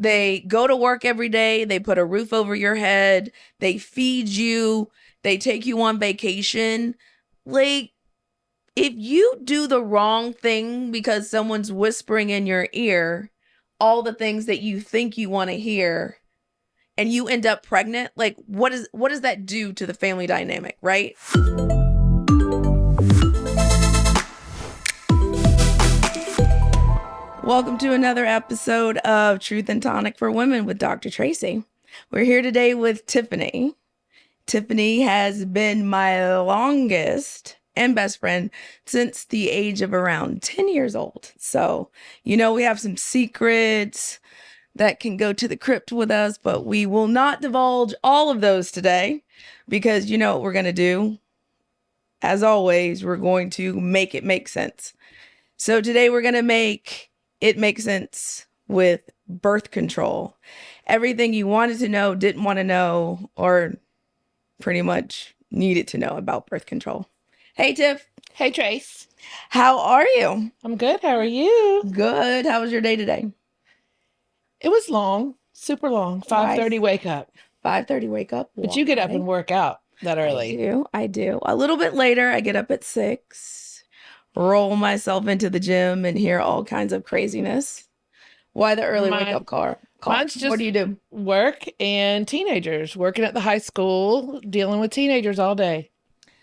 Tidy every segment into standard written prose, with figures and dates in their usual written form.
They go to work every day. They put a roof over your head. They feed you. They take you on vacation. Like, if you do the wrong thing because someone's whispering in your ear all the things that you think you want to hear and you end up pregnant, like what does that do to the family dynamic, right? Welcome to another episode of Truth and Tonic for Women with Dr. Traci. We're here today with Tiffany. Tiffany has been my longest and best friend since the age of around 10 years old. So, we have some secrets that can go to the crypt with us, but we will not divulge all of those today because you know what we're going to do? As always, we're going to make it make sense. So today we're going to make it make sense with birth control. Everything you wanted to know, didn't want to know, or pretty much needed to know about birth control. Hey, Tiff. Hey, Trace. How are you? I'm good. How are you? Good. How was your day today? It was long, super long. 5:30 wake up. 5:30 wake up. But you get up and work out that early. I do. A little bit later, I get up at 6, roll myself into the gym and hear all kinds of craziness. Why the early wake up call? Mine's just what do you do? Work and teenagers, working at the high school, dealing with teenagers all day.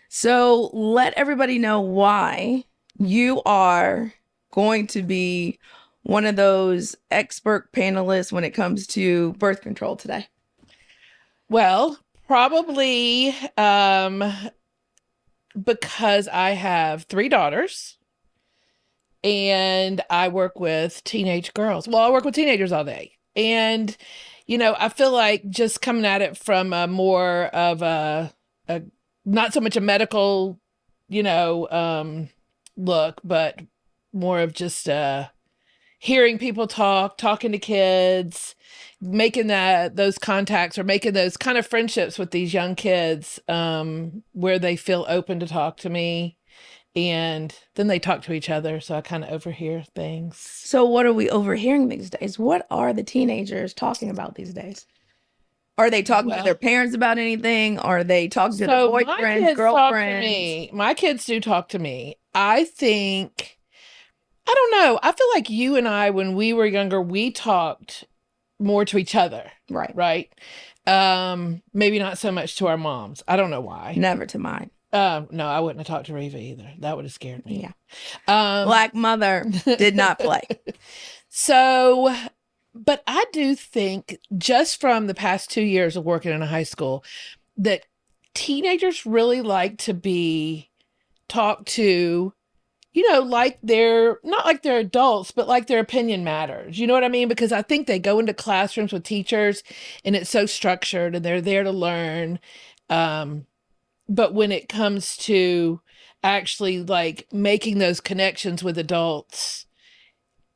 So let everybody know why you are going to be one of those expert panelists when it comes to birth control today. Well, probably because I have 3 daughters and I work with teenage girls. Well, I work with teenagers all day. And, I feel like just coming at it from a more of a not so much a medical, look, but more of just hearing people talking to kids, making those contacts or making those kind of friendships with these young kids where they feel open to talk to me. And then they talk to each other. So I kind of overhear things. So what are we overhearing these days? What are the teenagers talking about these days? Are they talking to their parents about anything? Are they talking to their boyfriends, girlfriends? My kids do talk to me. I don't know. I feel like you and I, when we were younger, we talked more to each other. Right. Maybe not so much to our moms. I don't know why. Never to mine. No, I wouldn't have talked to Reva either. That would have scared me. Yeah. Black mother did not play. So, but I do think just from the past 2 years of working in a high school that teenagers really like to be talked to, like not like they're adults, but like their opinion matters. You know what I mean? Because I think they go into classrooms with teachers and it's so structured and they're there to learn. But when it comes to actually like making those connections with adults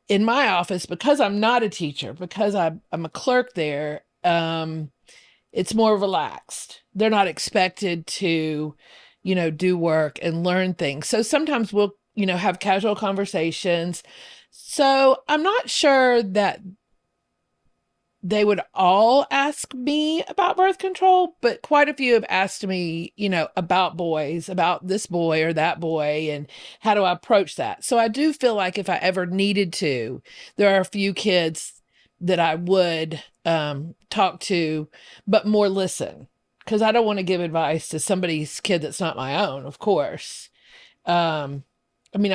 in my office, because I'm not a teacher, because I'm a clerk there, it's more relaxed. They're not expected to, do work and learn things. So sometimes we'll, have casual conversations. So I'm not sure that they would all ask me about birth control, but quite a few have asked me, about boys, about this boy or that boy, and how do I approach that? So I do feel like if I ever needed to, there are a few kids that I would talk to, but more listen, because I don't want to give advice to somebody's kid that's not my own, of course. I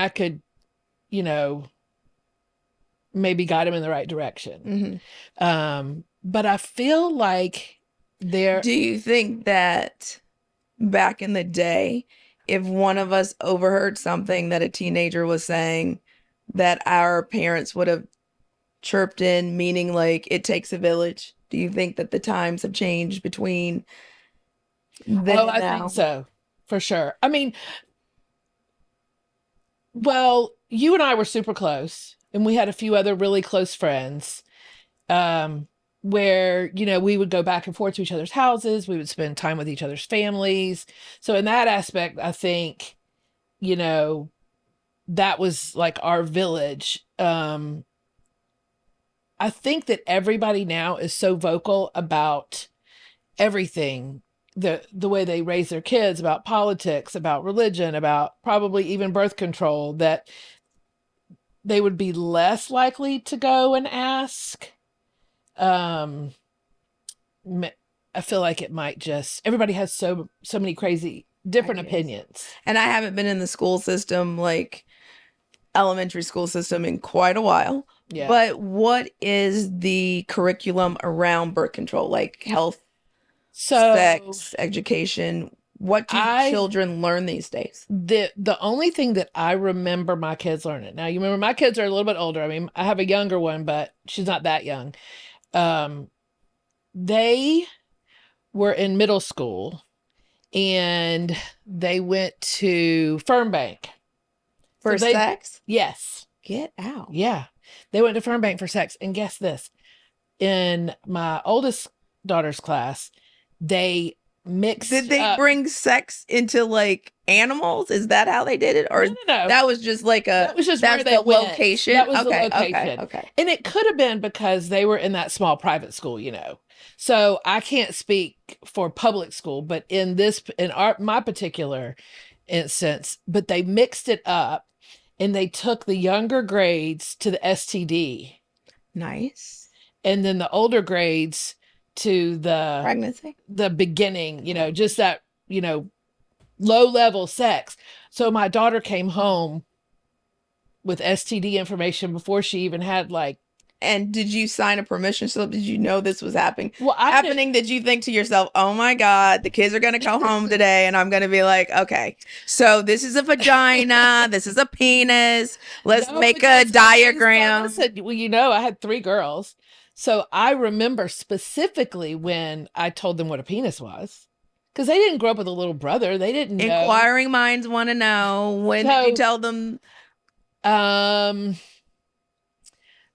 could, maybe guide them in the right direction. Mm-hmm. But I feel like Do you think that back in the day, if one of us overheard something that a teenager was saying, that our parents would have chirped in, meaning like it takes a village? Do you think that the times have changed between then and I now? think so, for sure. Well, you and I were super close, and we had a few other really close friends, where, we would go back and forth to each other's houses. We would spend time with each other's families. So in that aspect, I think, that was like our village. I think that everybody now is so vocal about everything, the way they raise their kids, about politics, about religion, about probably even birth control, that they would be less likely to go and ask. Um, I feel like it might just, everybody has so many crazy different Ideas. opinions. And I haven't been in the school system, like elementary school system, in quite a while. Yeah. But what is the curriculum around birth control, like health, So sex, education? What do I children learn these days? the only thing that I remember my kids learning. Now, you remember my kids are a little bit older. I mean, I have a younger one, but she's not that young. Um, they were in middle school and they went to Fern Bank. For sex? Yes. Get out. Yeah. They went to Fern Bank for sex. And guess this, in my oldest daughter's class, they mixed Did they up. bring sex into like animals? Is that how they did it? Or No, no, no. that was just like That was just that's where they the went. location? That was Okay, the location. okay, okay. And it could have been because they were in that small private school, So I can't speak for public school, but in my particular instance, but they mixed it up and they took the younger grades to the STD Nice. and then the older grades to the Pregnancy. beginning, just that, low level sex. So my daughter came home with STD information before she even had like. And did you sign a permission slip? Did you know this was happening? Well, happening? Did you think to yourself, "Oh my God, the kids are gonna go home today, and I'm gonna be like, okay, so this is a vagina, this is a penis. Let's make a diagram." Listen, well, I had 3 girls, so I remember specifically when I told them what a penis was, because they didn't grow up with a little brother. They didn't know. Inquiring minds want to know. When did you tell them?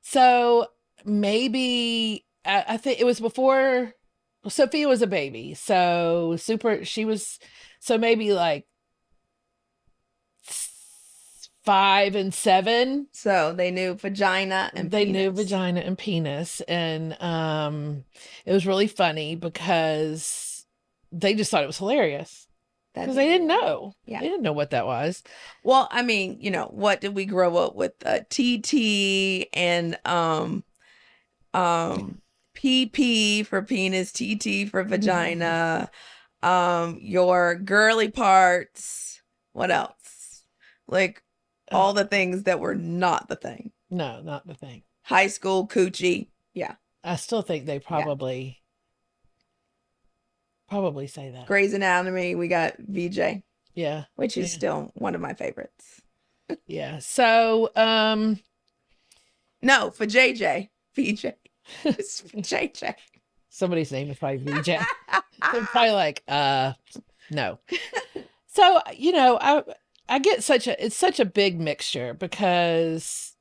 So maybe I think it was before Sophia was a baby. So maybe like 5 and 7. So they knew vagina and they penis. knew vagina and penis. And it was really funny because they just thought it was hilarious. Because they didn't know. Yeah. They didn't know what that was. Well, I mean, what did we grow up with? TT and PP for penis, TT for vagina, your girly parts. What else? Like all the things that were not the thing. No, not the thing. High school coochie. Yeah. I still think they probably say that. Grey's Anatomy, we got VJ. Yeah. Which is still one of my favorites. Yeah. So, no, for JJ. VJ. It's JJ. Somebody's name is probably VJ. They're probably like, no. So, I get it's such a big mixture because,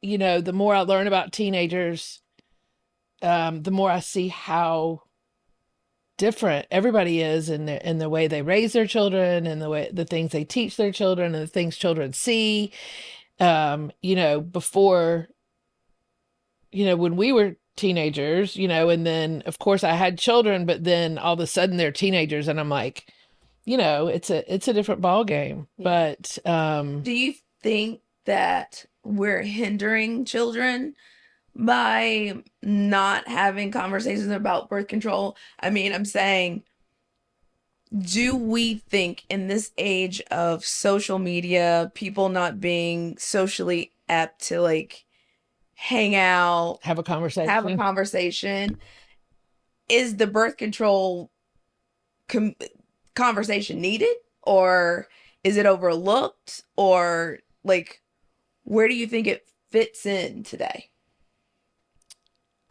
the more I learn about teenagers, the more I see how different everybody is in the way they raise their children and the things they teach their children and the things children see. Before, when we were teenagers, and then of course I had children, but then all of a sudden they're teenagers and I'm like, it's a different ball game. Yeah. But do you think that we're hindering children by not having conversations about birth control? I mean, I'm saying, do we think in this age of social media, people not being socially apt to like hang out, have a conversation, is the birth control conversation needed, or is it overlooked, or like, where do you think it fits in today?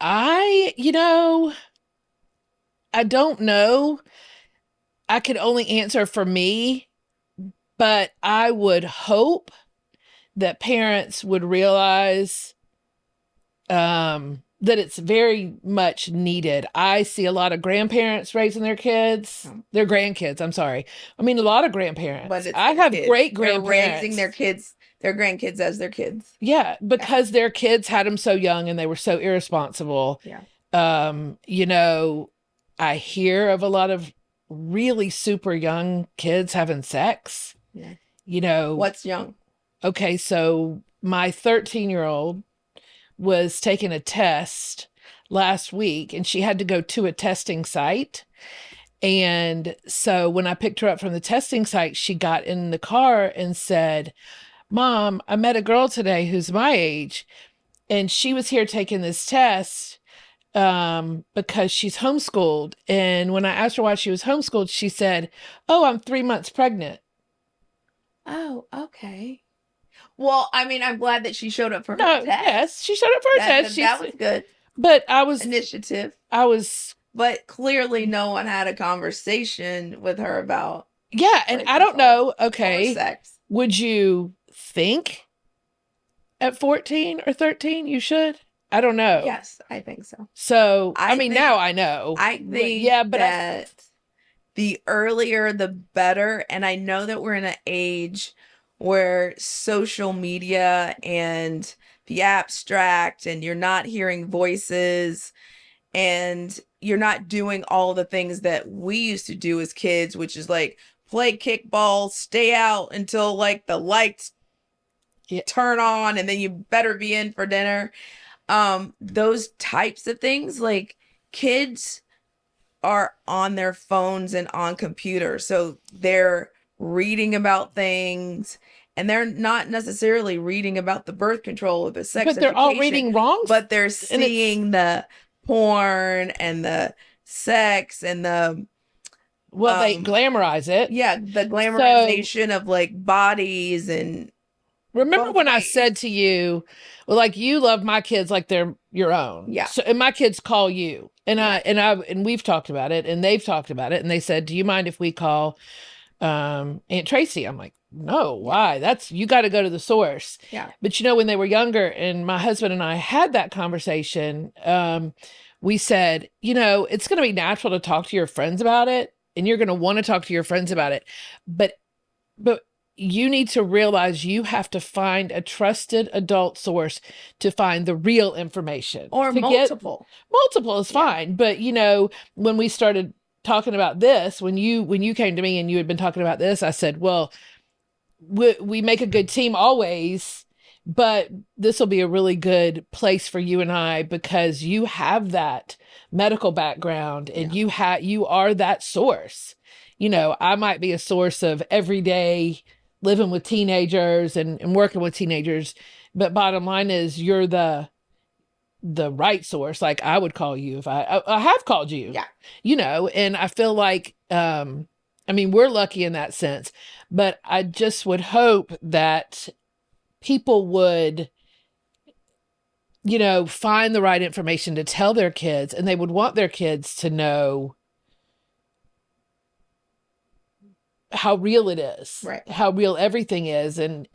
I don't know. I could only answer for me, but I would hope that parents would realize that it's very much needed. I see a lot of grandparents raising their kids, their grandkids. I'm sorry. I mean, a lot of grandparents. But I have kids. great grandparents. They're raising their kids their grandkids as their kids. Yeah, because their kids had them so young and they were so irresponsible. Yeah. You know, I hear of a lot of really super young kids having sex. Yeah. You know, What's young? okay, so my 13-year-old was taking a test last week and she had to go to a testing site. And so when I picked her up from the testing site, she got in the car and said, Mom, I met a girl today who's my age, and she was here taking this test because she's homeschooled. And when I asked her why she was homeschooled, she said, Oh, I'm 3 months pregnant. Oh, okay. Well, I mean, I'm glad that she showed up for her No, test. yes, she showed up for a test. That was good. But Initiative. But clearly no one had a conversation with her about yeah, and I don't know, okay, sex. Would you think at 14 or 13 you should? I don't know. Yes, I think so. So, I mean, now I know. I think but that the earlier the better. And I know that we're in an age where social media and the abstract, and you're not hearing voices, and you're not doing all the things that we used to do as kids, which is like play kickball, stay out until like the lights turn on, and then you better be in for dinner. Those types of things, like kids are on their phones and on computers, so they're reading about things, and they're not necessarily reading about the birth control or the sex but they're all reading wrong, but they're seeing the porn and the sex and the they glamorize it. Yeah, the glamorization of like bodies. And remember when I said to you, well, like, you love my kids like they're your own. Yeah. So, and my kids call you, and we've talked about it, and they've talked about it, and they said, do you mind if we call Aunt Traci? I'm like, no, why? You got to go to the source. Yeah. But when they were younger and my husband and I had that conversation, we said, it's going to be natural to talk to your friends about it, and you're going to want to talk to your friends about it. But you need to realize you have to find a trusted adult source to find the real information. Or multiple. Multiple is fine. But, when we started talking about this, when you came to me and you had been talking about this, I said, well, we make a good team always, but this will be a really good place for you and I, because you have that medical background, and you are that source. I might be a source of everyday living with teenagers and working with teenagers, but bottom line is you're the right source. Like, I would call you if I have called you. Yeah. And I feel like we're lucky in that sense, but I just would hope that people would find the right information to tell their kids, and they would want their kids to know how real it is, right? How real everything is. And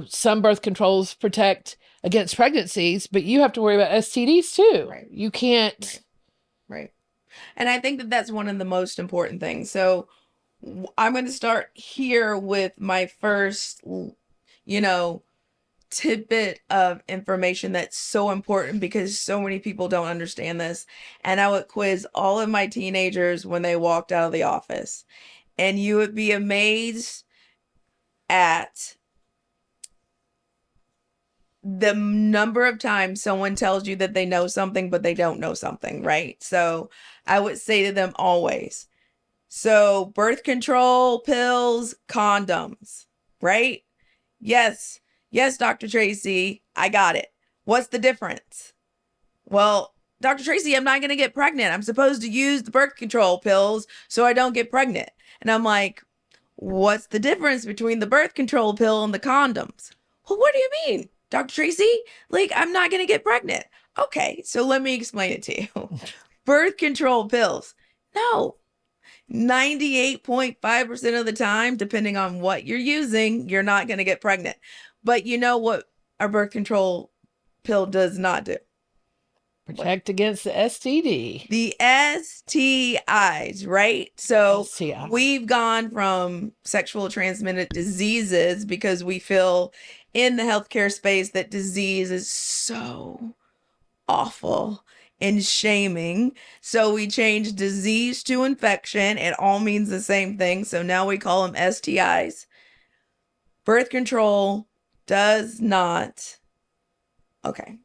some birth controls protect against pregnancies, but you have to worry about STDs too. Right. You can't. Right. And I think that that's one of the most important things. So I'm going to start here with my first, tidbit of information that's so important, because so many people don't understand this. And I would quiz all of my teenagers when they walked out of the office. And you would be amazed at the number of times someone tells you that they know something, but they don't know something, right? So I would say to them always, so birth control, pills, condoms, right? Yes, Dr. Traci, I got it. What's the difference? Well, Dr. Traci, I'm not going to get pregnant. I'm supposed to use the birth control pills so I don't get pregnant. And I'm like, what's the difference between the birth control pill and the condoms? Well, what do you mean, Dr. Traci? Like, I'm not going to get pregnant. Okay, so let me explain it to you. Birth control pills. No. 98.5% of the time, depending on what you're using, you're not going to get pregnant. But you know what a birth control pill does not do? Protect against the STD. The STIs, right? So STI. we've gone from sexual transmitted diseases because we feel in the healthcare space that disease is so awful and shaming. So we changed disease to infection. It all means the same thing. So now we call them STIs. Birth control does not. Okay,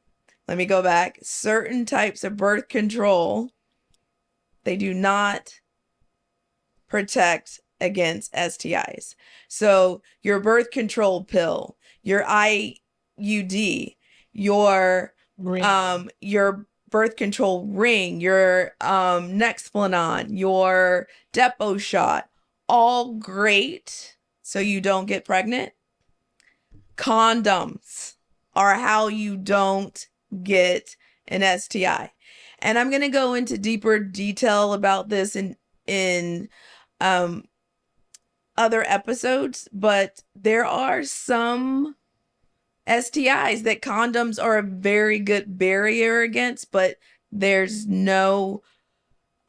let me go back. Certain types of birth control, they do not protect against STIs. So your birth control pill, your IUD, your birth control ring, your Nexplanon, your Depo shot, all great so you don't get pregnant. Condoms are how you don't get an STI. And I'm going to go into deeper detail about this in other episodes, but there are some STIs that condoms are a very good barrier against, but there's no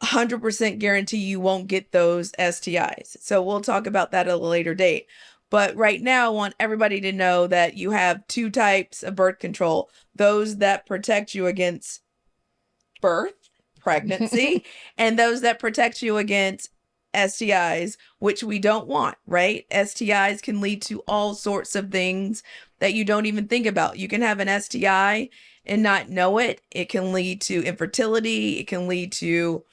100% guarantee you won't get those STIs. So we'll talk about that at a later date. But right now, I want everybody to know that you have two types of birth control: those that protect you against birth, pregnancy, and those that protect you against STIs, which we don't want, right? STIs can lead to all sorts of things that you don't even think about. You can have an STI and not know it. It can lead to infertility. It can lead to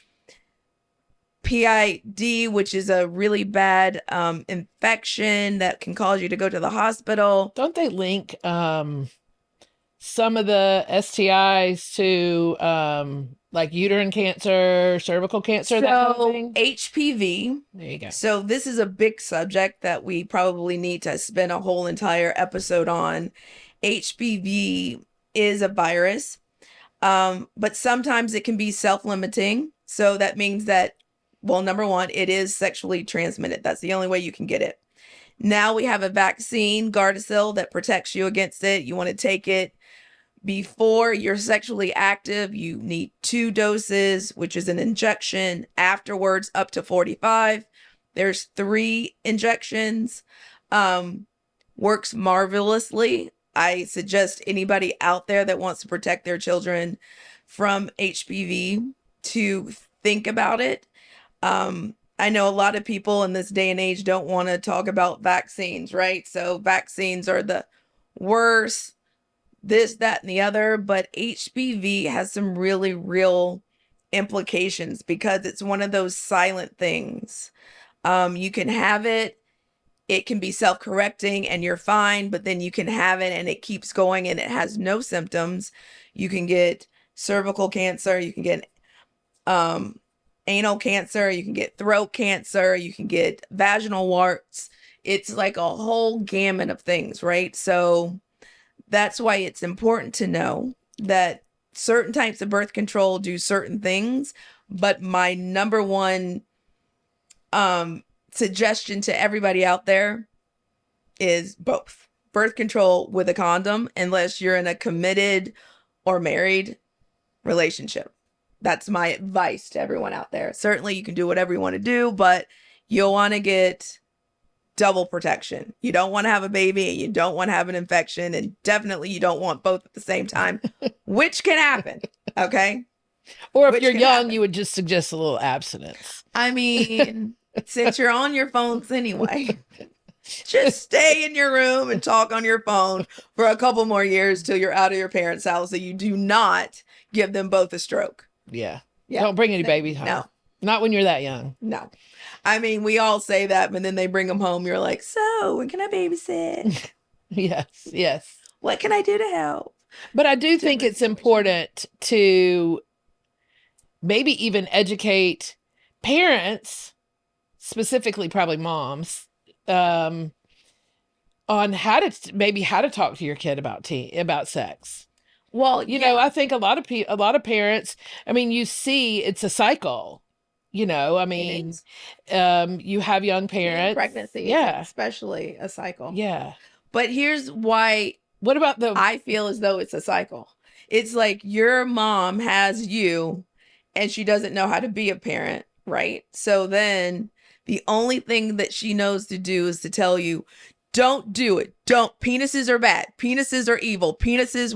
PID, which is a really bad infection that can cause you to go to the hospital. Don't they link some of the STIs to like uterine cancer, cervical cancer, that kind of thing? HPV. There you go. So this is a big subject that we probably need to spend a whole entire episode on. HPV is a virus, but sometimes it can be self-limiting. So that means that, well, number one, it is sexually transmitted. That's the only way you can get it. Now we have a vaccine, Gardasil, that protects you against it. You want to take it before you're sexually active. You need 2 doses, which is an injection. Afterwards, up to 45. There's 3 injections. Works marvelously. I suggest anybody out there that wants to protect their children from HPV to think about it. I know a lot of people in this day and age don't want to talk about vaccines, right? So vaccines are the worst, this, that, and the other, but HPV has some really real implications because it's one of those silent things. You can have it, it can be self-correcting and you're fine, but then you can have it and it keeps going and it has no symptoms. You can get cervical cancer, you can get anal cancer, you can get throat cancer, you can get vaginal warts. It's like a whole gamut of things, right? So that's why it's important to know that certain types of birth control do certain things, but my number one suggestion to everybody out there is both. Birth control with a condom, unless you're in a committed or married relationship. That's my advice to everyone out there. Certainly you can do whatever you want to do, but you'll want to get double protection. You don't want to have a baby and you don't want to have an infection, and definitely you don't want both at the same time, which can happen. Okay. Or if you're young, you would just suggest a little abstinence. I mean, since you're on your phones anyway, just stay in your room and talk on your phone for a couple more years till you're out of your parents' house, so you do not give them both a stroke. Yeah. Don't bring any babies home. No. Not when you're that young. No. I mean, we all say that, but then they bring them home. You're like, so when can I babysit? Yes. What can I do to help? But I do think it's important to maybe even educate parents, specifically probably moms, on how to talk to your kid about sex. Well, you know, I think a lot of parents, I mean, you see it's a cycle, you know, I mean, you have young parents. Pregnancy, especially a cycle. Yeah. But here's why I feel as though it's a cycle. It's like your mom has you and she doesn't know how to be a parent, right? So then the only thing that she knows to do is to tell you, don't do it. Don't. Penises are bad. Penises are evil. Penises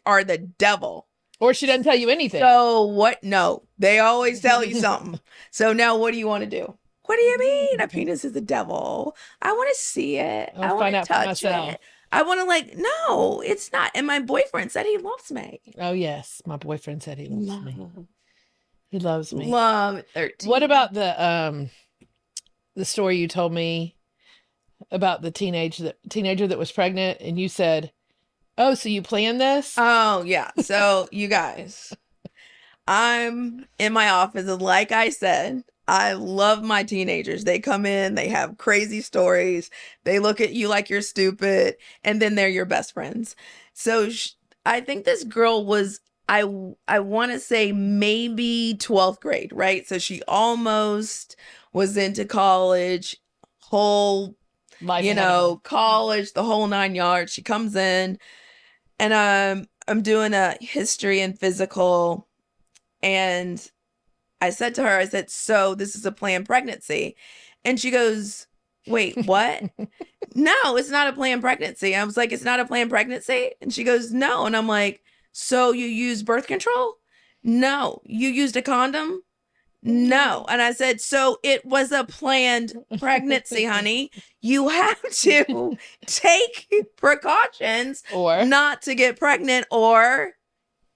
are the devil. Or she doesn't tell you anything. So what? No, they always tell you something. So now what do you want to do? What do you mean? A penis is the devil. I want to see it. I I'll want find to out for touch myself. it. I want to no, it's not. And my boyfriend said he loves me. Oh yes, my boyfriend said he loves me. He loves me. Love 13. What about the story you told me about the teenager that was pregnant, and you said, "Oh, so you planned this?" Oh, yeah. So, you guys, I'm in my office, and like I said, I love my teenagers. They come in, they have crazy stories, they look at you like you're stupid, and then they're your best friends. So, I think this girl was, I want to say maybe 12th grade, right? So, she almost was into college, whole, Life ahead of her. college, the whole 9 yards. She comes in, and I'm doing a history and physical, and I said to her, I said, so this is a planned pregnancy. And she goes, wait, what? No, it's not a planned pregnancy. I was like, it's not a planned pregnancy? And she goes, no. And I'm like, so you used birth control? No. You used a condom? No. And I said, so it was a planned pregnancy, honey. You have to take precautions Or not to get pregnant, or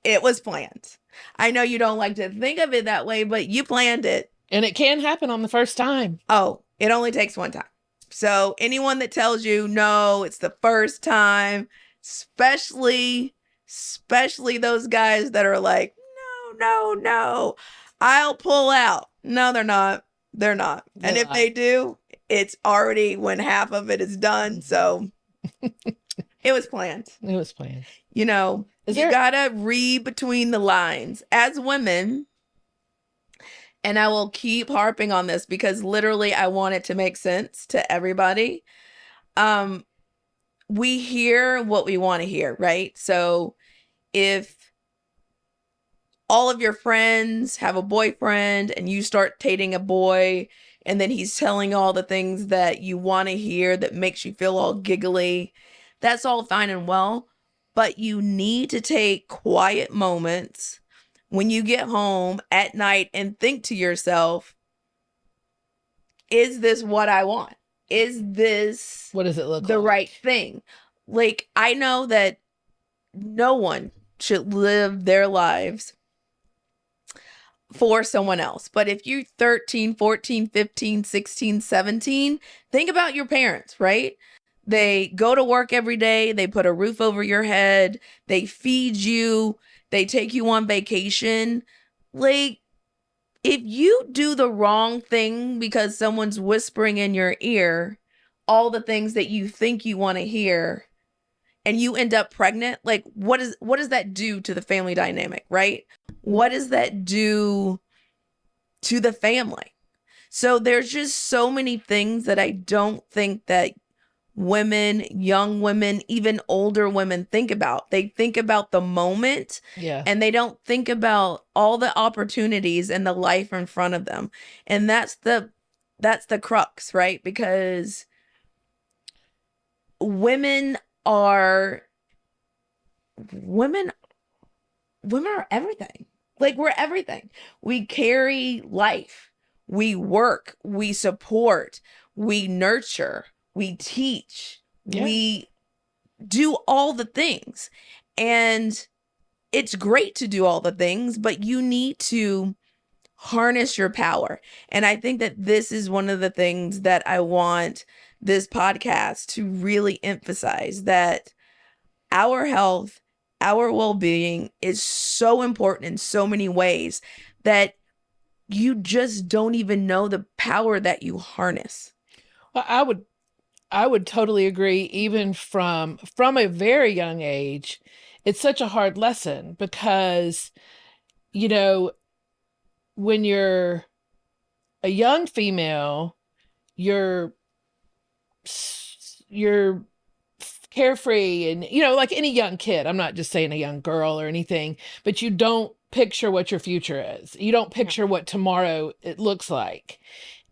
it was planned. I know you don't like to think of it that way, but you planned it. and it can happen on the first time. Oh, it only takes one time. So anyone that tells you no, it's the first time, especially those guys that are like, no, I'll pull out. No, they're not. They're not. And if they do, it's already when half of it is done. So it was planned. It was planned. You gotta read between the lines. As women, and I will keep harping on this because literally I want it to make sense to everybody. We hear what we want to hear, right? So if all of your friends have a boyfriend and you start dating a boy and then he's telling all the things that you want to hear that makes you feel all giggly, that's all fine and well, but you need to take quiet moments when you get home at night and think to yourself, is this what I want? Is this What does it look the like? right thing? Like, I know that no one should live their lives for someone else. But if you're 13, 14, 15, 16, 17, think about your parents, right? They go to work every day. They put a roof over your head. They feed you. They take you on vacation. Like, if you do the wrong thing because someone's whispering in your ear all the things that you think you want to hear and you end up pregnant, like what does that do to the family dynamic, right? What does that do to the family? So there's just so many things that I don't think that women, young women, even older women think about. They think about the moment, and they don't think about all the opportunities and the life in front of them. And that's the crux, right? Because women are everything. Like, we're everything. We carry life. We work, we support, we nurture, we teach, we do all the things. And it's great to do all the things, but you need to harness your power. And I think that this is one of the things that I want this podcast to really emphasize, that our health, our well-being is so important in so many ways that you just don't even know the power that you harness. Well, I would totally agree. Even from a very young age, it's such a hard lesson because, when you're a young female, you're carefree and, you know, like any young kid. I'm not just saying a young girl or anything, but you don't picture what your future is. You don't picture what tomorrow it looks like.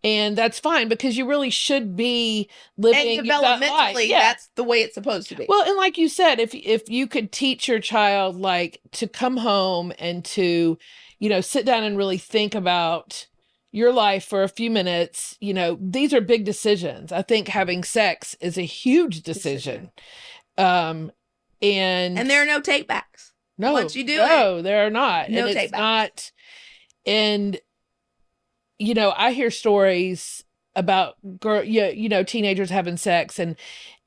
And that's fine because you really should be living And that life. developmentally, Yeah. that's the way it's supposed to be. Well, and like you said, if you could teach your child like to come home and to, you know, sit down and really think about your life for a few minutes, you know, these are big decisions. I think having sex is a huge decision. And there are no takebacks. no, Once you do no, there are not. no And it's takebacks. not, and you know, I hear stories about you know, teenagers having sex, and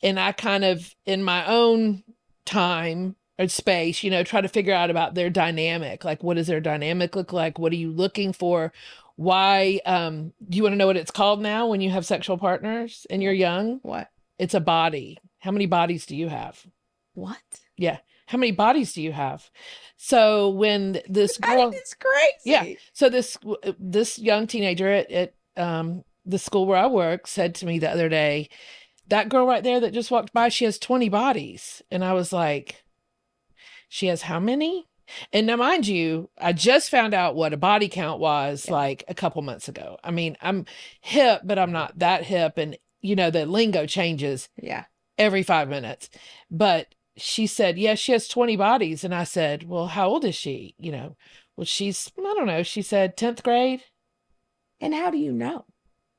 I kind of in my own time or space, you know, try to figure out about their dynamic. Like, what does their dynamic look like? What are you looking for? Why? Do you want to know what it's called now when you have sexual partners and you're young? What? It's a body. How many bodies do you have? What? Yeah. How many bodies do you have? So when this girl, it's crazy. yeah. So this young teenager at the school where I work said to me the other day, that girl right there that just walked by, she has 20 bodies. And I was like, she has how many? And now, mind you, I just found out what a body count was like a couple months ago. I mean, I'm hip, but I'm not that hip. And, you know, the lingo changes every 5 minutes. But she said, yes, she has 20 bodies. And I said, well, how old is she? You know, well, she's, I don't know. She said 10th grade. And how do you know?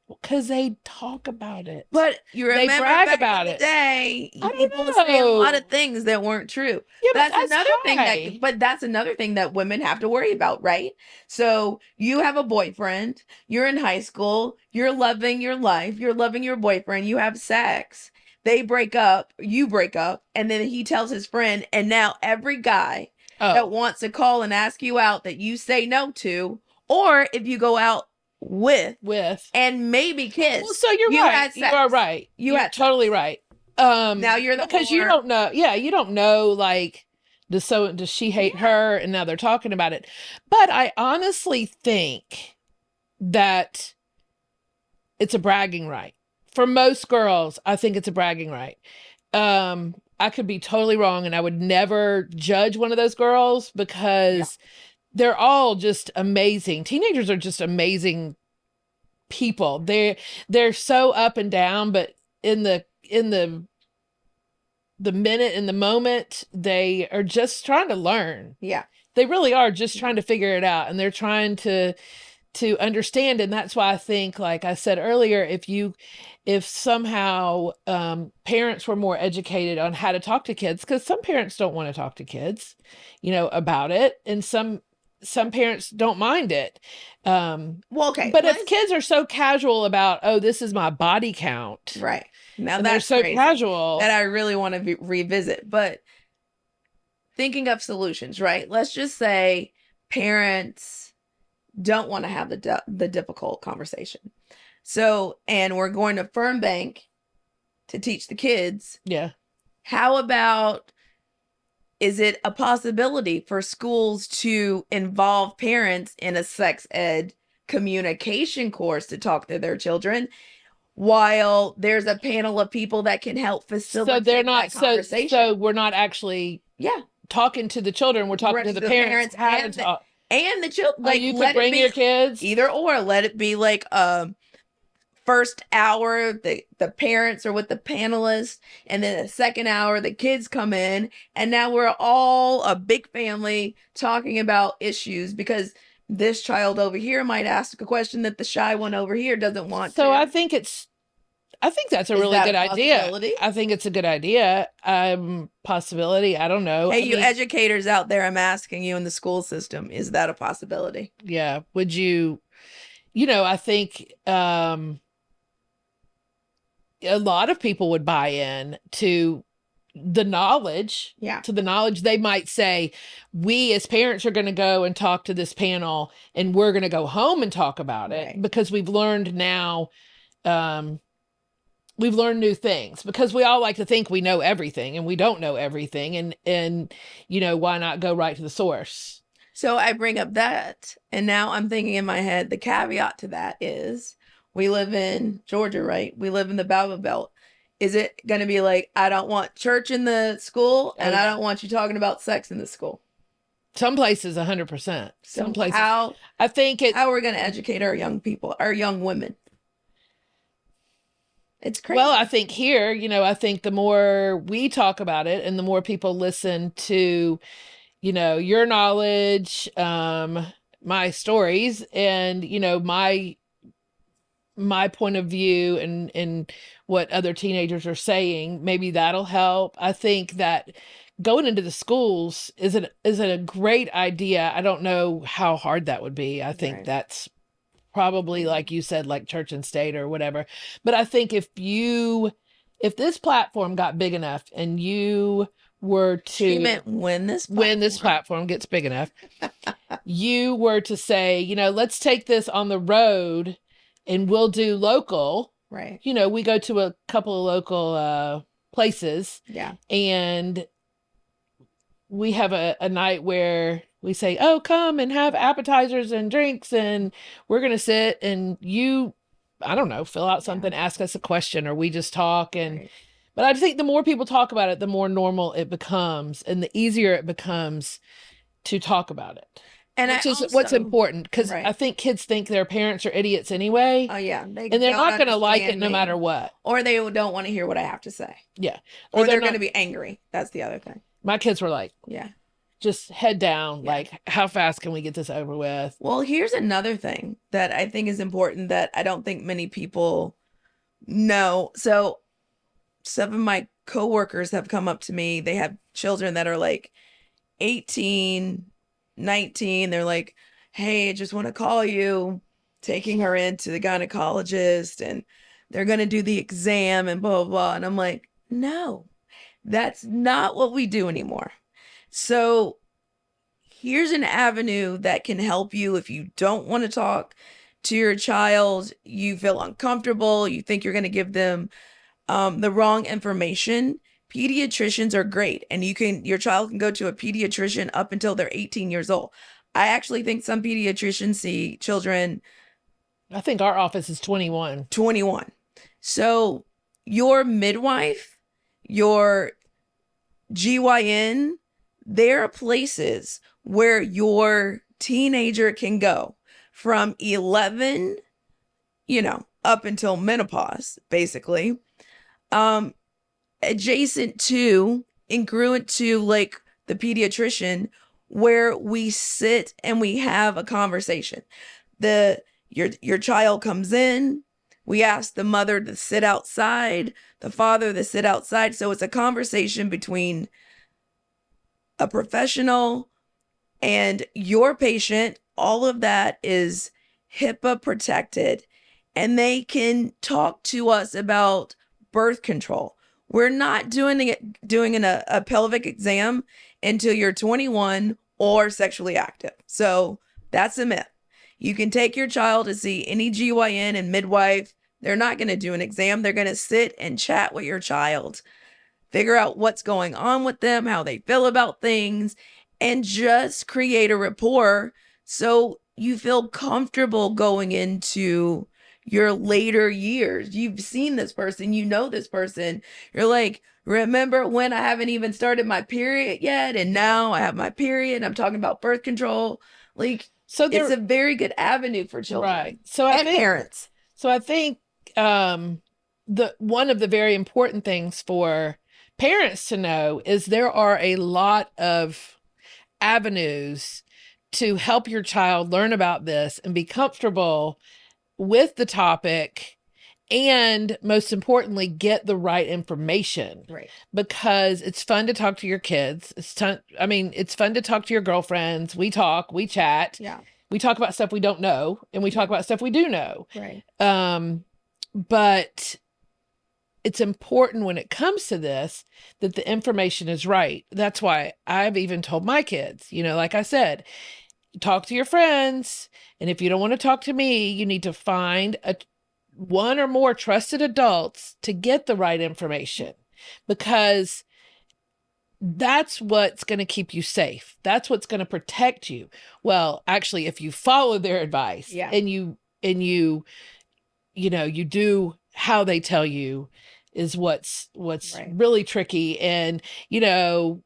Because they talk about it. But you remember they brag back about in the it. day, I people know. say a lot of things that weren't true. Yeah, that's another high. thing that's another thing that women have to worry about, right? So you have a boyfriend, you're in high school, you're loving your life, you're loving your boyfriend, you have sex, they break up, you break up, and then he tells his friend, and now every guy that wants to call and ask you out that you say no to, or if you go out with and maybe kiss. Well, so you're right. You are right. You're totally right. Now you're the because you don't know. Yeah, you don't know. Like, does she hate her? And now they're talking about it. But I honestly think that it's a bragging right for most girls. I think it's a bragging right. I could be totally wrong, and I would never judge one of those girls because they're all just amazing. Teenagers are just amazing people. They're so up and down, but in the minute, in the moment, they are just trying to learn. Yeah. They really are just trying to figure it out, and they're trying to understand. And that's why I think, like I said earlier, if somehow parents were more educated on how to talk to kids, because some parents don't want to talk to kids, you know, about it, and some parents don't mind it. Well, okay. But if kids are so casual about, oh, this is my body count. Right. Now they're so casual that I really want to revisit. But thinking of solutions, right? Let's just say parents don't want to have the difficult conversation. So, and we're going to Firm Bank to teach the kids. Yeah. How about, is it a possibility for schools to involve parents in a sex ed communication course to talk to their children, while there's a panel of people that can help facilitate so they're not that conversation? So we're not actually talking to the children, we're talking to the parents how to talk. And the children, like, you could bring your kids, either or. Let it be like first hour the parents are with the panelists, and then the second hour the kids come in, and now we're all a big family talking about issues, because this child over here might ask a question that the shy one over here doesn't want to. So I think that's a really good idea. I think it's a good idea. Possibility. I don't know. Hey, you educators out there, I'm asking you, in the school system, is that a possibility? Yeah. Would you, I think a lot of people would buy in to the knowledge. Yeah. To the knowledge. They might say, we as parents are going to go and talk to this panel, and we're going to go home and talk about it, because we've learned now, we've learned new things, because we all like to think we know everything, and we don't know everything. And why not go right to the source? So I bring up that, and now I'm thinking in my head, the caveat to that is, we live in Georgia, right? We live in the Bible Belt. Is it going to be like, I don't want church in the school and Oh, I yeah. don't want you talking about sex in the school? Some places 100%. Some So places. I think it. how are we going to educate our young people, our young women? It's Well, I crazy. think here, I think the more we talk about it and the more people listen to, your knowledge, my stories, and my point of view, and what other teenagers are saying, maybe that'll help. I think that going into the schools is a great idea. I don't know how hard that would be. I think Right. that's probably, like you said, like church and state or whatever. But I think if this platform got big enough and you were She to, meant when this when this platform. platform gets big enough, you were to say, let's take this on the road and we'll do local. Right. We go to a couple of local places, Yeah. and we have a night where we say, oh, come and have appetizers and drinks, and we're going to sit and I don't know, fill out something, ask us a question, or we just talk. And, Right. but I think the more people talk about it, the more normal it becomes and the easier it becomes to talk about it. And I Which is what's also, important, because I right. think kids think their parents are idiots anyway, Oh, yeah. They and they're don't not going to like it understand no matter me. what. Or they don't want to hear what I have to say. Yeah. Or they're they're going to not. be angry. That's the other thing. My kids were like, Yeah. just head down. Yeah. Like, how fast can we get this over with? Well, here's another thing that I think is important that I don't think many people know. So, some of my coworkers have come up to me. They have children that are like 18, 19. They're like, hey, I just want to call you, taking her into the gynecologist, and they're going to do the exam and blah, blah, blah. And I'm like, no, that's not what we do anymore. So here's an avenue that can help you if you don't want to talk to your child, you feel uncomfortable, you think you're going to give them the wrong information. Pediatricians are great, and your child can go to a pediatrician up until they're 18 years old. I actually think some pediatricians see children I think our office is 21. 21. So your midwife, your GYN, there are places where your teenager can go from 11, up until menopause, basically. Adjacent to, incongruent to, like, the pediatrician, where we sit and we have a conversation. Your child comes in, we ask the mother to sit outside, the father to sit outside. So it's a conversation between a professional and your patient. All of that is HIPAA protected, and they can talk to us about birth control. We're not doing a pelvic exam until you're 21 or sexually active. So that's a myth. You can take your child to see any GYN and midwife. They're not going to do an exam. They're going to sit and chat with your child, figure out what's going on with them, how they feel about things, and just create a rapport so you feel comfortable going into your later years. You've seen this person, you know this person. You're like, remember when I haven't even started my period yet, and now I have my period. I'm talking about birth control. Like, So it's a very good avenue for children, right. So and parents. I think the one of the very important things for parents to know is there are a lot of avenues to help your child learn about this and be comfortable with the topic, and most importantly, get the right information. Right. Because it's fun to talk to your kids. It's fun to talk to your girlfriends. We talk, we chat. Yeah. We talk about stuff we don't know, and we talk about stuff we do know. Right. But it's important when it comes to this that the information is right. That's why I've even told my kids, like I said, talk to your friends. And if you don't want to talk to me, you need to find one or more trusted adults to get the right information, because that's what's going to keep you safe. That's what's going to protect you. Well, actually, if you follow their advice, yeah, and you do how they tell you, is what's Right. really tricky. And, you know,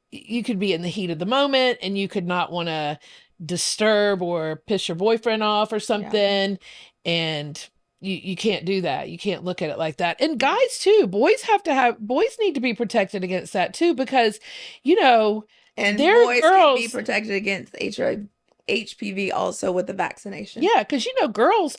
you could be in the heat of the moment and you could not want to disturb or piss your boyfriend off or something. And you can't do that. You can't look at it like that. And guys too, boys need to be protected against that too, because, you know, And there are boys can be girls. protected against HPV also with the vaccination. Yeah, because, you know,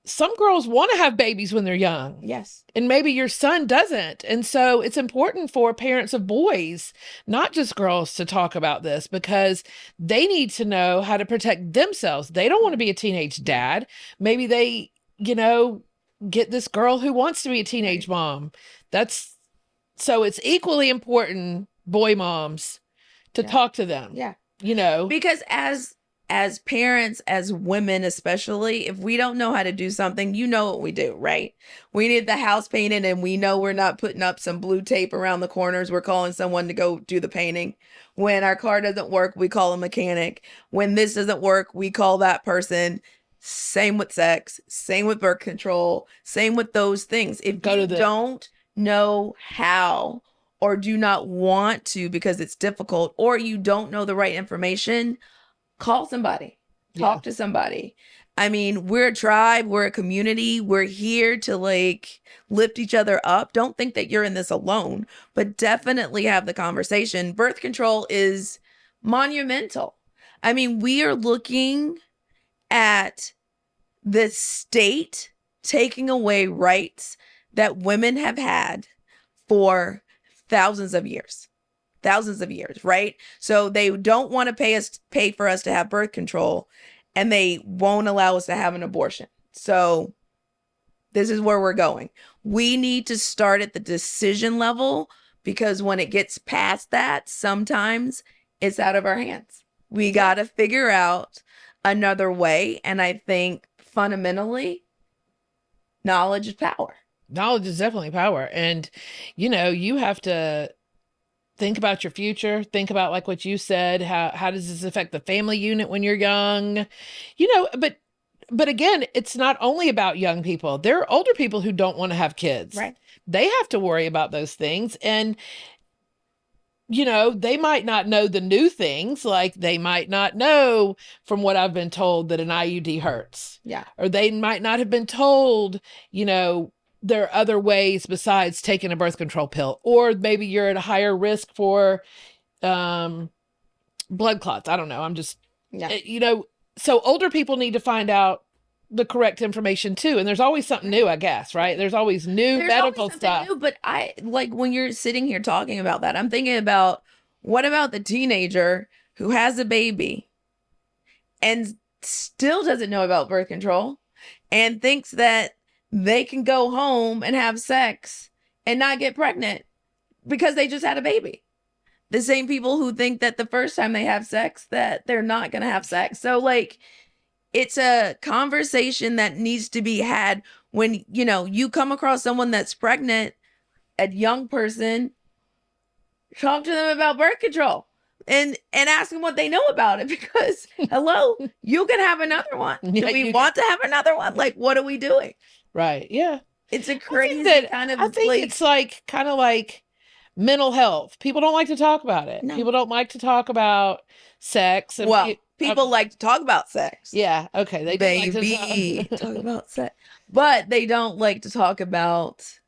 some girls want to have babies when they're young. Yes. And maybe your son doesn't. And so it's important for parents of boys, not just girls, to talk about this, because they need to know how to protect themselves. They don't want to be a teenage dad. Maybe they, you know, get this girl who wants to be a teenage mom. So it's equally important, boy moms, to talk to them. Yeah. You know, because as parents, as women especially, if we don't know how to do something, you know what we do, right? We need the house painted and we know we're not putting up some blue tape around the corners. We're calling someone to go do the painting. When our car doesn't work, we call a mechanic. When this doesn't work, we call that person. Same with sex, same with birth control, same with those things. If you don't know how or do not want to because it's difficult, or you don't know the right information, call somebody, talk to somebody. I mean, we're a tribe, we're a community, we're here to like lift each other up. Don't think that you're in this alone, but definitely have the conversation. Birth control is monumental. I mean, we are looking at the state taking away rights that women have had for thousands of years, right? So they don't want to pay for us to have birth control, and they won't allow us to have an abortion. So this is where we're going. We need to start at the decision level, because when it gets past that, sometimes it's out of our hands. We got to figure out another way. And I think fundamentally, knowledge is power. Knowledge is definitely power. And, you know, you have to think about your future. Think about, like what you said, how does this affect the family unit when you're young? You know, but again, it's not only about young people. There are older people who don't want to have kids. Right. They have to worry about those things. And, you know, they might not know the new things. Like they might not know, from what I've been told, that an IUD hurts. Yeah. Or they might not have been told, you know, there are other ways besides taking a birth control pill. Or maybe you're at a higher risk for blood clots. I don't know. I'm just, you know, so older people need to find out the correct information too. And there's always something new, I guess, right? There's always new medical stuff. New, but I like when you're sitting here talking about that, I'm thinking about, what about the teenager who has a baby and still doesn't know about birth control and thinks that they can go home and have sex and not get pregnant because they just had a baby? The same people who think that the first time they have sex that they're not going to have sex. So like, it's a conversation that needs to be had when, you know, you come across someone that's pregnant, a young person, talk to them about birth control and ask them what they know about it, because hello, you can have another one. Do we want to have another one? Like, what are we doing? Right. Yeah. It's a crazy kind of, I think it's like kind of like mental health. People don't like to talk about it. No. People don't like to talk about sex. And people like to talk about sex. Yeah. Okay. They do like to talk about sex, but they don't like to talk about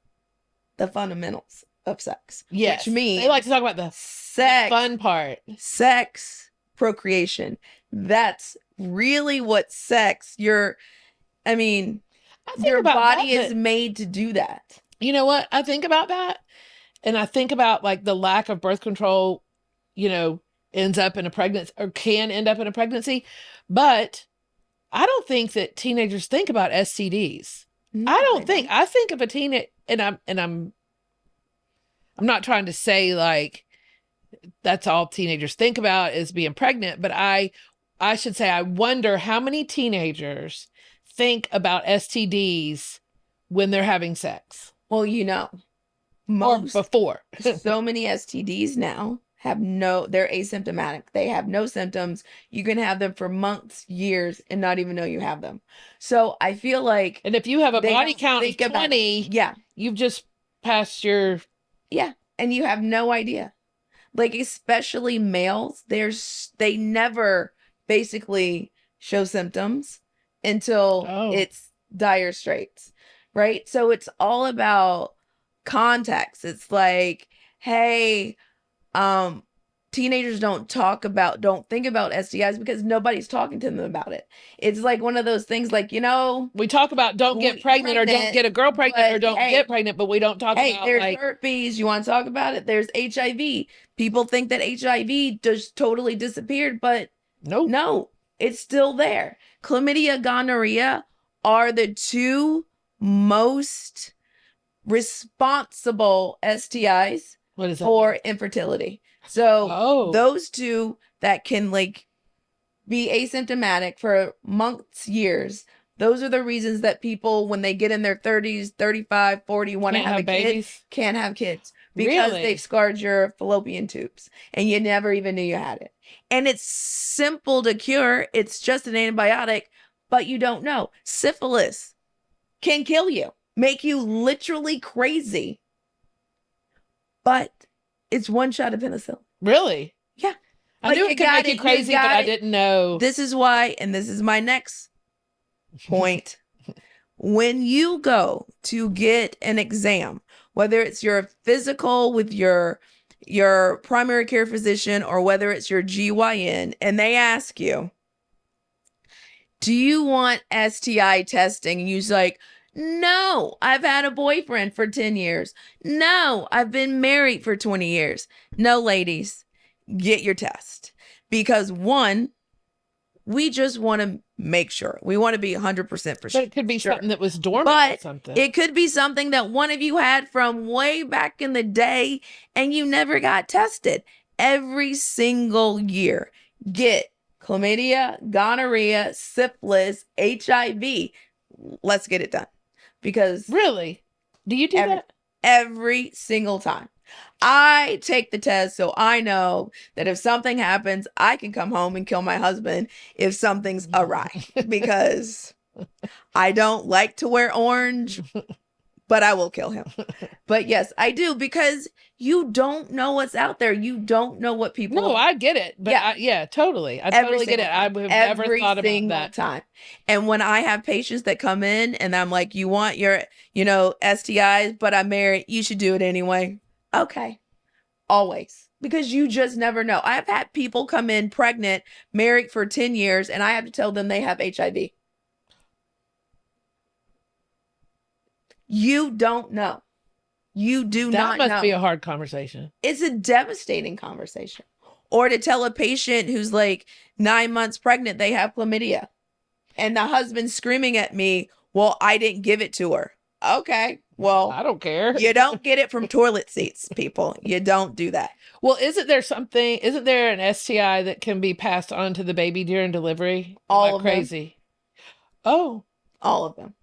the fundamentals of sex. Yes. Which means they like to talk about the sex, the fun part. Sex, procreation. That's really what sex. Your body is made to do that. You know what? I think about that. And I think about like the lack of birth control, you know, ends up in a pregnancy, or can end up in a pregnancy. But I don't think that teenagers think about STDs. No, I think of a teenage, and I'm not trying to say like that's all teenagers think about is being pregnant, but I should say I wonder how many teenagers think about STDs when they're having sex. Well, you know, or before. So many STDs now they're asymptomatic. They have no symptoms. You can have them for months, years, and not even know you have them. So I feel like And if you have a they body don't count of think about it. 20, Yeah, you've just passed your. yeah, and you have no idea. Like especially males, they never basically show symptoms until Oh, it's dire straits, right? So it's all about context. It's like, hey, um teenagers don't think about STIs because nobody's talking to them about it. It's like one of those things like, we talk about don't get pregnant or don't get a girl pregnant or but don't get pregnant, but we don't talk hey, about there's like, herpes. You want to talk about it? There's HIV. People think that HIV just totally disappeared, but nope. no, it's still there. Chlamydia, gonorrhea are the two most responsible STIs What is that? for infertility. So Oh, those two that can like be asymptomatic for months, years. Those are the reasons that people, when they get in their 30s, 35, 40, want to can't have a have babies. kid, can't have kids because Really? they've scarred your fallopian tubes and you never even knew you had it. And it's simple to cure. It's just an antibiotic, but you don't know. Syphilis can kill you, make you literally crazy. But it's one shot of penicillin. Really? Yeah. I knew it could make you crazy, but I didn't know. This is why, and this is my next point. When you go to get an exam, whether it's your physical with your primary care physician or whether it's your GYN, and they ask you, do you want STI testing? And you're like, no, I've had a boyfriend for 10 years. No, I've been married for 20 years. No, ladies, get your test. Because one, we just want to make sure. We want to be 100% for sure. But it could be something that was dormant but or something. It could be something that one of you had from way back in the day and you never got tested. Every single year, get chlamydia, gonorrhea, syphilis, HIV. Let's get it done. Because Really? Do you do that? Every single time. I take the test so I know that if something happens, I can come home and kill my husband if something's awry because I don't like to wear orange, but I will kill him. But yes, I do because you don't know what's out there. You don't know what people. No, I get it. But yeah, totally. I totally get it. I would have never thought about that. Time. And when I have patients that come in and I'm like, you want your, STIs, but I'm married, you should do it anyway. Okay. Always. Because you just never know. I've had people come in pregnant, married for 10 years, and I have to tell them they have HIV. You don't know. You do not know. That must be a hard conversation. It's a devastating conversation. Or to tell a patient who's like 9 months pregnant, they have chlamydia. And the husband's screaming at me, well, I didn't give it to her. Okay. Well, I don't care. You don't get it from toilet seats, people. You don't do that. Well, isn't there an STI that can be passed on to the baby during delivery? All of crazy. Them. Oh. All of them.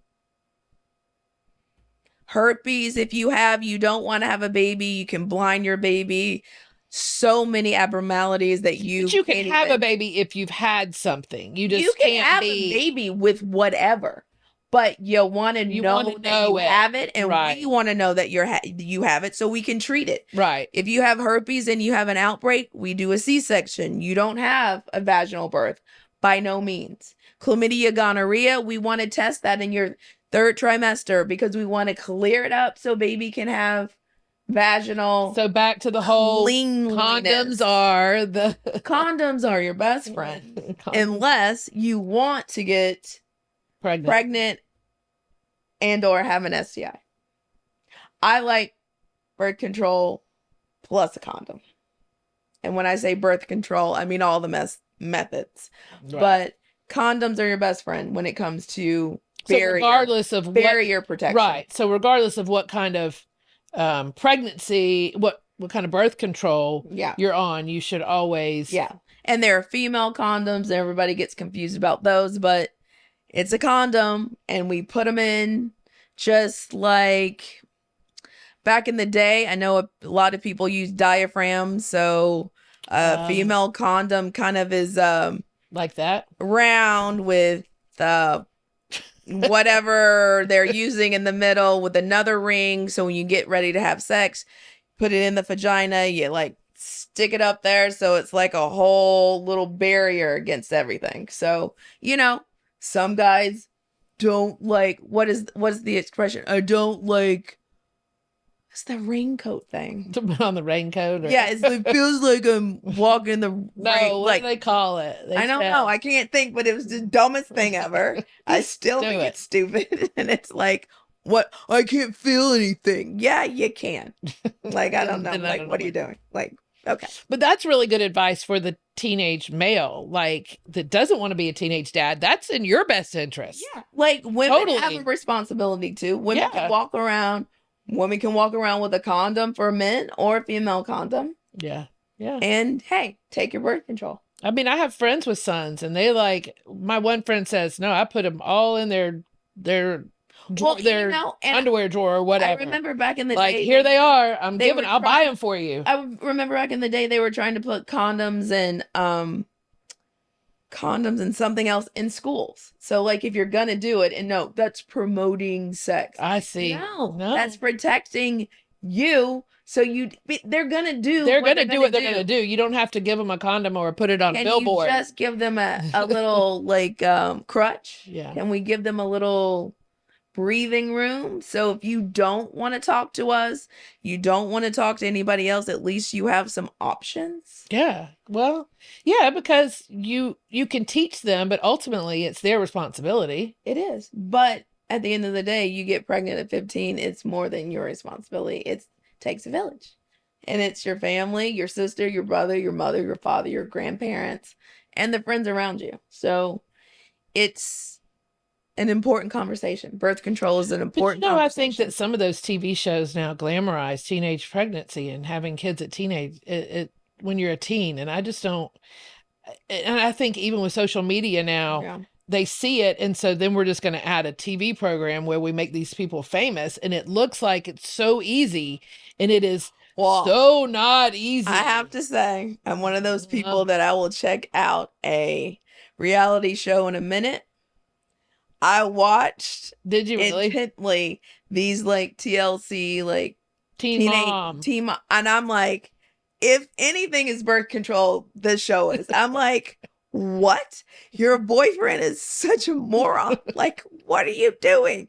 Herpes, if you don't want to have a baby, you can blind your baby. So many abnormalities that you can have a baby if you've had something. You just can't have a baby with whatever. But you want to know that you have it, and we want to know that you have it so we can treat it. Right. If you have herpes and you have an outbreak, we do a C-section. You don't have a vaginal birth. By no means. Chlamydia, gonorrhea, we want to test that in your 3rd trimester because we want to clear it up so baby can have vaginal. So back to the whole condoms are your best friend unless you want to get pregnant and or have an STI. I like birth control plus a condom. And when I say birth control, I mean all the methods. Right. But condoms are your best friend when it comes to regardless of barrier protection. Right. So regardless of what kind of pregnancy, what kind of birth control you're on, you should always. Yeah. And there are female condoms. Everybody gets confused about those, but it's a condom and we put them in just like back in the day, I know a lot of people use diaphragms, so a Um, female condom kind of is like that. round with uh whatever they're using in the middle with another ring. So when you get ready to have sex, put it in the vagina, you like stick it up there. So it's like a whole little barrier against everything. So, some guys don't like, what is the expression? I don't like, what's the raincoat thing? To put on the raincoat or Yeah, it feels like I'm walking in the rain. no, what do Like, they call it? They I don't know. said I can't think, but it was the dumbest thing ever. I just still do think it. it's stupid. And it's like, what? I can't feel anything. Yeah, you can. Like, I don't know. Then I Like, don't know what are you what. doing? Like, okay. But that's really good advice for the teenage male, like that doesn't want to be a teenage dad. That's in your best interest. Yeah. Like, women have a Totally. responsibility too. Yeah. Women can walk around with a condom for men or a female condom. Yeah. Yeah. And hey, take your birth control. I mean, I have friends with sons, and they like my one friend says, "No, I put them all in their Well, their and underwear drawer or I whatever. remember back in the Like day, here they are. they were I'll buy trying. them for you." I remember back in the day they were trying to put condoms and something else in schools. So like if you're gonna do it, and no, that's promoting sex. I see. No, No, that's protecting you. So they're gonna do they're what gonna do what they're gonna do. You don't have to give them a condom or put it on a Can you billboard. just give them a little like crutch? Yeah. Can we give them a little breathing room? So if you don't want to talk to us, you don't want to talk to anybody else, at least you have some options. Yeah. Well, yeah, because you can teach them, but ultimately it's their responsibility. It is. But at the end of the day, you get pregnant at 15, it's more than your responsibility. It takes a village. And it's your family, your sister, your brother, your mother, your father, your grandparents, and the friends around you. So it's an important conversation. Birth control is an But important I think conversation. that some of those TV shows now glamorize teenage pregnancy and having kids at when you're a teen, and I just don't. And I think even with social media now, Yeah. they see it, and so then we're just going to add a TV program where we make these people famous, and it looks like it's so easy, and it is Well, so not easy. I have to say, I'm one of those people Well, that I will check out a reality show in a minute. I watched did you really? intently these like TLC like Teen Mom. teen, and I'm like, if anything is birth control, this show is. I'm like, what? Your boyfriend is such a moron. Like, what are you doing?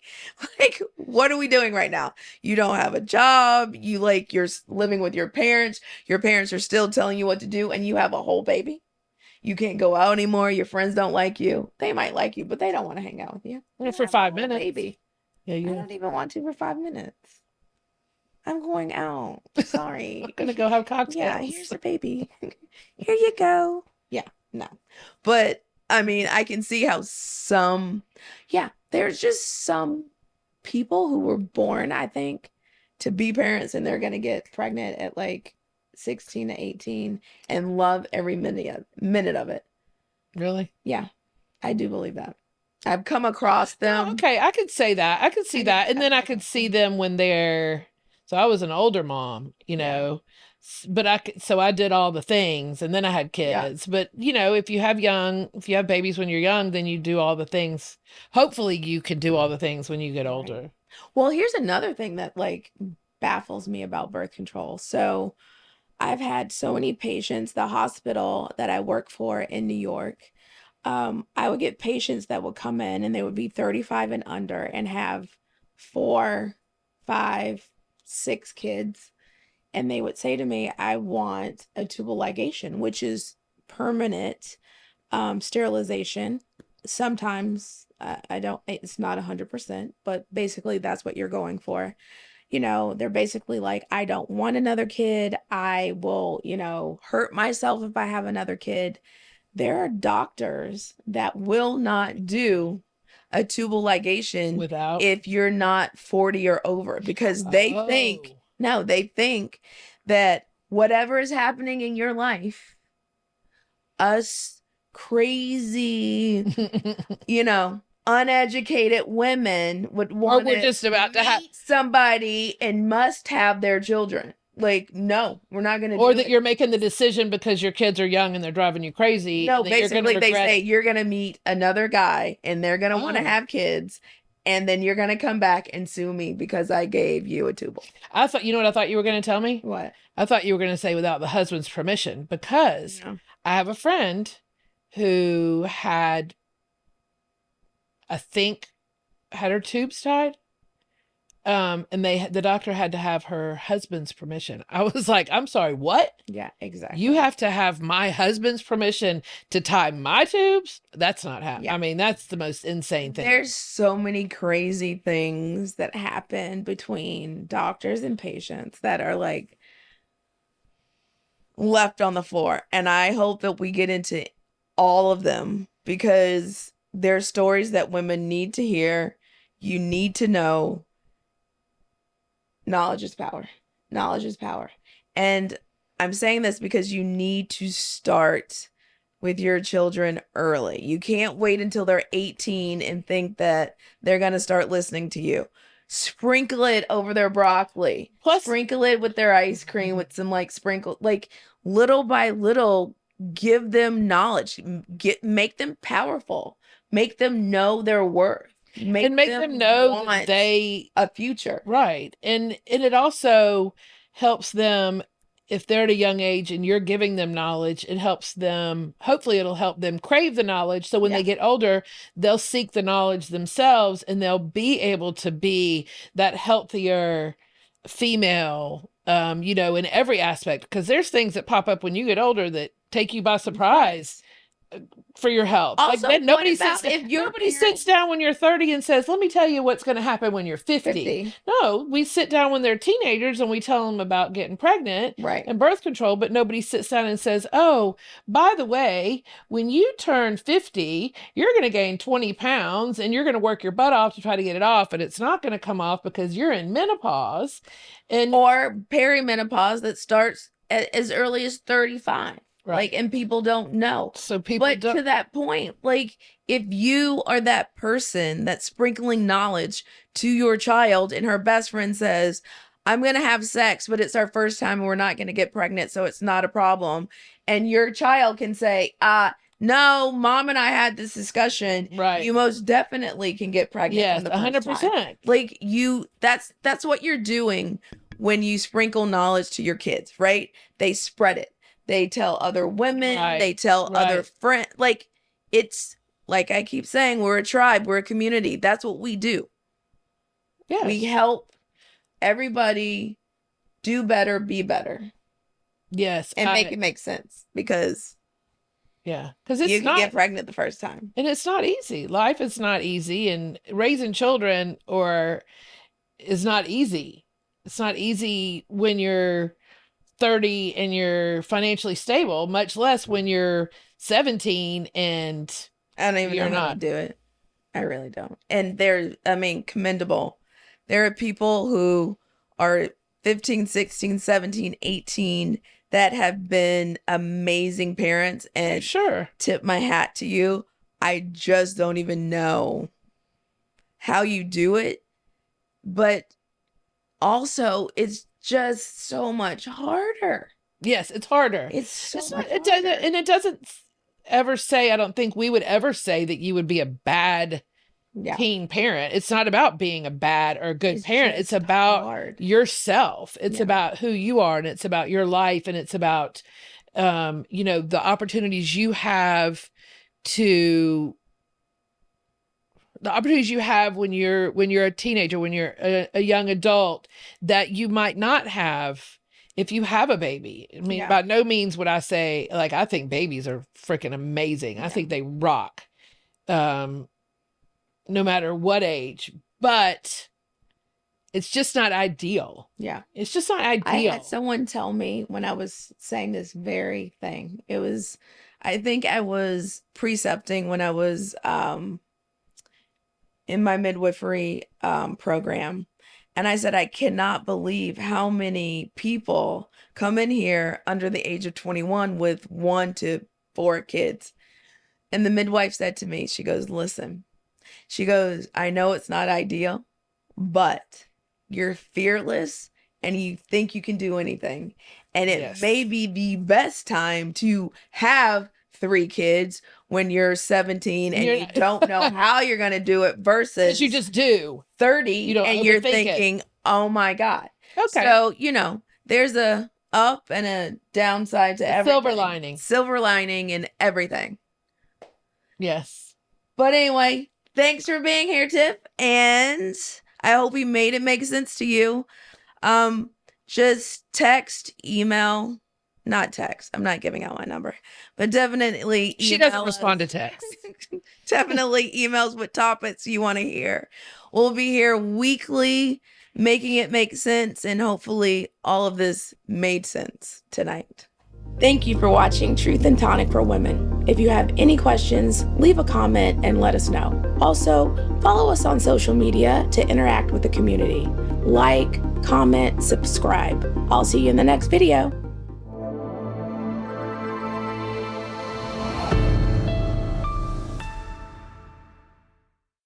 Like, what are we doing right now? You don't have a job. You're living with your parents. Your parents are still telling you what to do, and you have a whole baby. You can't go out anymore. Your friends don't like you. They might like you, but they don't want to hang out with you. Yeah, for 5 minutes. Baby. Yeah, I yeah. don't even want to for 5 minutes. I'm going out. Sorry. I'm gonna go have cocktails. Yeah, here's your baby. Here you go. Yeah, no. But I mean, I can see how there's just some people who were born, I think, to be parents, and they're gonna get pregnant at like 16 to 18 and love every minute of it. Really? Yeah, I do believe that. I've come across them. Oh, okay, I could say that. I could see that. And then I could see them when they're, so I was an older mom, but so I did all the things and then I had Yeah. kids. But, if you have babies when you're young, then you do all the things. Hopefully you can do all the things when you get Right. older. Well, here's another thing that like baffles me about birth control. So I've had so many patients, the hospital that I work for in New York, I would get patients that would come in and they would be 35 and under and have 4, 5, 6 kids. And they would say to me, I want a tubal ligation, which is permanent sterilization. Sometimes it's not 100%, but basically that's what you're going for. They're basically like, I don't want another kid. I will, hurt myself if I have another kid. There are doctors that will not do a tubal ligation Without? if you're not 40 or over because they think that whatever is happening in your life, us crazy, uneducated women would Or want we're to just about to have, meet somebody and must have their children. Like, no, we're not going to or do that it. you're making the decision because your kids are young and they're driving you crazy No, and that you're going to basically, they regret say it. you're going to meet another guy and they're going to want to Oh, have kids. And then you're going to come back and sue me because I gave you a tubal. I thought, you know what I thought you were going to tell me? What? I thought you were going to say without the husband's permission, because No. I have a friend who had, I think, had her tubes tied. And the doctor had to have her husband's permission. I was like, I'm sorry, what? Yeah, exactly. You have to have my husband's permission to tie my tubes? That's not Yeah. I mean, that's the most insane thing. There's so many crazy things that happen between doctors and patients that are like left on the floor. And I hope that we get into all of them because they're stories that women need to hear. You need to know. Knowledge is power. Knowledge is power. And I'm saying this because you need to start with your children early. You can't wait until they're 18 and think that they're going to start listening to you. Sprinkle it over their broccoli. Plus, Sprinkle it with their ice cream with some like sprinkle, like little by little, give them knowledge. Make them powerful. Make them know their worth. and make them know that they a future. Right. And it also helps them, if they're at a young age and you're giving them knowledge, it helps them, hopefully it'll help them crave the knowledge. So when they get older, they'll seek the knowledge themselves and they'll be able to be that healthier female, in every aspect. Because there's things that pop up when you get older that take you by surprise for your health. Also, like nobody nobody sits down when you're 30 and says, let me tell you what's going to happen when you're 50. No, we sit down when they're teenagers and we tell them about getting pregnant and birth control, but nobody sits down and says, oh, by the way, when you turn 50, you're going to gain 20 pounds and you're going to work your butt off to try to get it off, and it's not going to come off because you're in menopause or perimenopause that starts as early as 35. Right. Like, and people don't know. So people But to that point, like, if you are that person that's sprinkling knowledge to your child and her best friend says, I'm going to have sex, but it's our first time and we're not going to get pregnant, so it's not a problem. And your child can say, no, mom and I had this discussion. Right. You most definitely can get pregnant. Yes, 100%. Like, that's what you're doing when you sprinkle knowledge to your kids, right? They spread it. They tell other women, they tell other friends. Like, it's like I keep saying, we're a tribe, we're a community. That's what we do. Yes. We help everybody do better, be better. Yes. And make it make sense because because you can get pregnant the first time. And it's not easy. Life is not easy, and raising children is not easy. It's not easy when you're 30 and you're financially stable, much less when you're 17 and I don't even know how to do it. I really don't. And commendable. There are people who are 15, 16, 17, 18 that have been amazing parents, and tip my hat to you. I just don't even know how you do it, but also it's just so much harder. Yes, it's harder. It's not, it doesn't ever say, I don't think we would ever say that you would be a bad teen parent. It's not about being a bad or a good parent. It's about yourself. It's about who you are, and it's about your life, and it's about the opportunities you have when you're a teenager, when you're a young adult, that you might not have if you have a baby. I mean, by no means would I say, like, I think babies are freaking amazing. I think they rock, no matter what age, but it's just not ideal. Yeah. It's just not ideal. I had someone tell me when I was saying this very thing. I think I was precepting when I was, in my midwifery program. And I said, I cannot believe how many people come in here under the age of 21 with 1 to 4 kids. And the midwife said to me, she goes, listen, She goes, I know it's not ideal, but you're fearless and you think you can do anything. And it Yes. may be the best time to have 3 kids when you're 17 and you don't know how you're going to do it versus you just do 30 you don't and you're overthink it. thinking, oh my God. Okay. So, there's a up and a downside to everything. Silver lining. Silver lining in everything. Yes. But anyway, thanks for being here, Tiff. And I hope we made it make sense to you. Just text, email, not text. I'm not giving out my number, but definitely email. She doesn't respond to text. Definitely emails with topics you want to hear. We'll be here weekly, making it make sense, and hopefully all of this made sense tonight. Thank you for watching Truth and Tonic for Women. If you have any questions, leave a comment and let us know. Also, follow us on social media to interact with the community. Like, comment, subscribe. I'll see you in the next video.